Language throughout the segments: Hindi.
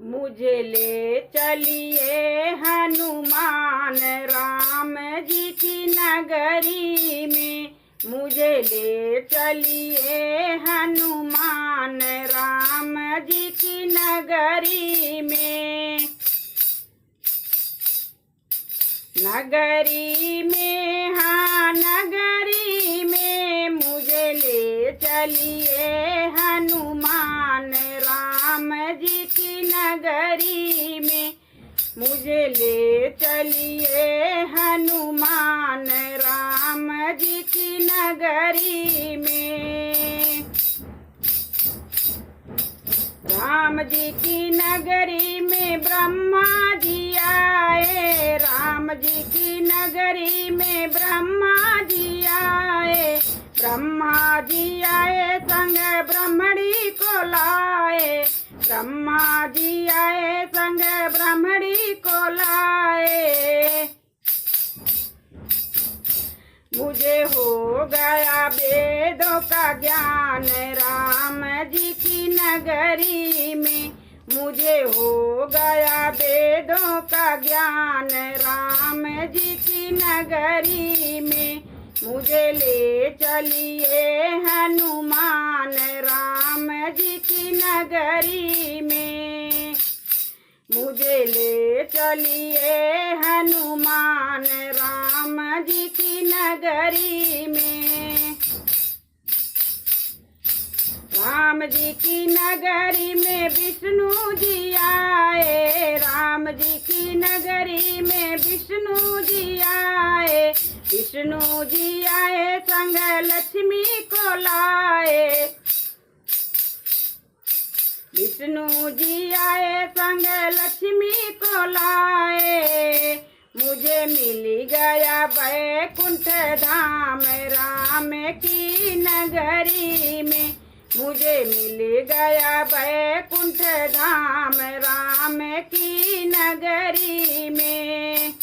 मुझे ले चलिए हनुमान राम जी की नगरी में। मुझे ले चलिए हनुमान राम जी की नगरी में। नगरी में, हाँ नगरी में, मुझे ले चलिए हनुमान राम जी की नगरी में। मुझे ले चलिए हनुमान राम जी की नगरी में। राम जी की नगरी में ब्रह्मा जी आए। राम जी की नगरी में ब्रह्मा जी आए। ब्रह्मा जी आए संग ब्रह्मणी को लाए। ब्रह्मा जी आए संग ब्रह्मणी को लाए। मुझे हो गया वेदों का ज्ञान राम जी की नगरी में। मुझे हो गया वेदों का ज्ञान राम जी की नगरी में। मुझे ले चलिए हनुमान राम जी की नगरी में। मुझे ले चलिए हनुमान राम जी की नगरी में। राम जी की नगरी में विष्णु जी आए। राम जी की नगरी में विष्णु जी आए। विष्णु जी आए संग लक्ष्मी को लाए। विष्णु जी आए संग लक्ष्मी को लाए। मुझे मिल गया वैकुंठ धाम राम की नगरी में। मुझे मिल गया वैकुंठ धाम राम की नगरी में।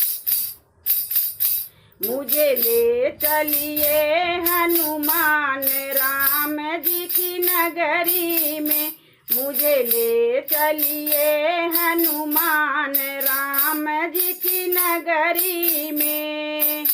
मुझे ले चलिए हनुमान राम जी की नगरी में। मुझे ले चलिए हनुमान राम जी की नगरी में।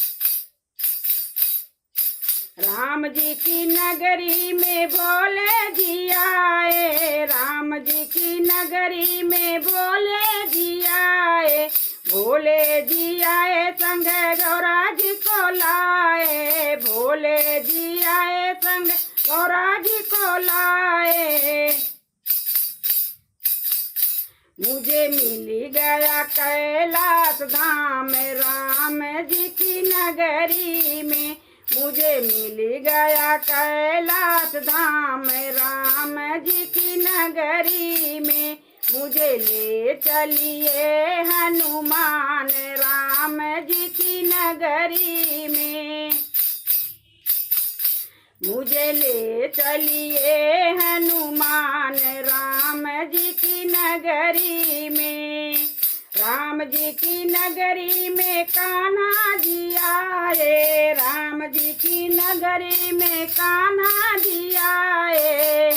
राम जी की नगरी में भोले जी आए। राम जी की नगरी में भोले जी आए। भोले जी आए संग गौरा जी को लाए। भोले जी आए संग गौरा जी को लाए। मुझे मिल गया कैलाश धाम राम जी की नगरी में। मुझे मिल गया कैलाश धाम राम जी की नगरी में। मुझे ले चलिए हनुमान राम जी की नगरी में। मुझे ले चलिए हनुमान राम जी की नगरी में। राम जी की नगरी में कान्हा जी आए। राम जी की नगरी में कान्हा जी आए।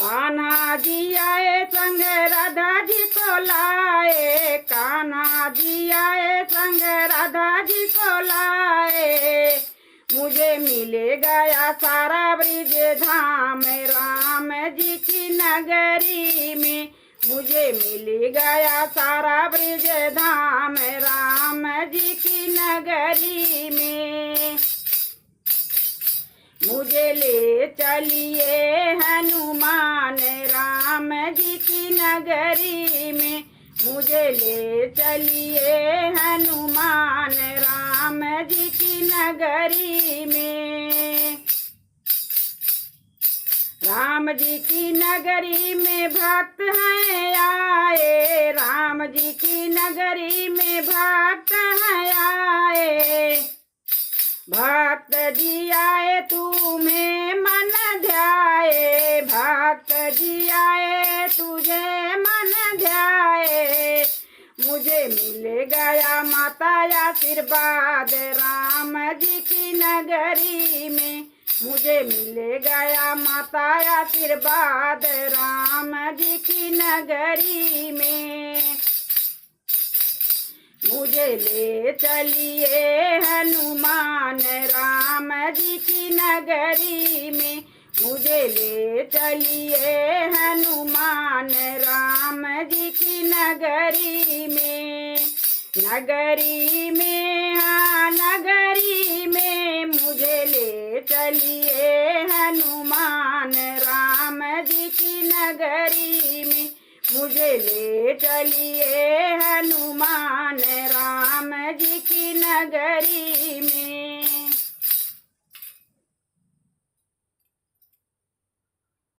कान्हा जी आए संग राधा जी को लाए। कान्हा जी आए संग राधा जी को लाए। मुझे मिल गया सारा ब्रिज धाम राम जी की नगरी में। मुझे मिल गया सारा ब्रिज धाम राम जी की नगरी में। मुझे ले चलिए हनुमान राम जी की नगरी में। मुझे ले चलिए हनुमान राम जी की नगरी में। राम जी की नगरी में भक्त हैं आए। राम जी की नगरी में भक्त हैं आए। भक्त जी आए तुम्हें मन ध्याए। भक्त जी आए तुझे मन ध्याए। मुझे मिल गया माता आशीर्वाद राम जी की नगरी में। मुझे मिल गया माता आशीर्वाद राम जी की नगरी में। मुझे ले चलिए हनुमान राम जी की नगरी में। मुझे ले चलिए हनुमान राम जी की नगरी में। नगरी में हाँ नगरी में मुझे ले चलिए हनुमान राम जी की नगरी में। मुझे ले चलिए हनुमान राम जी की नगरी में।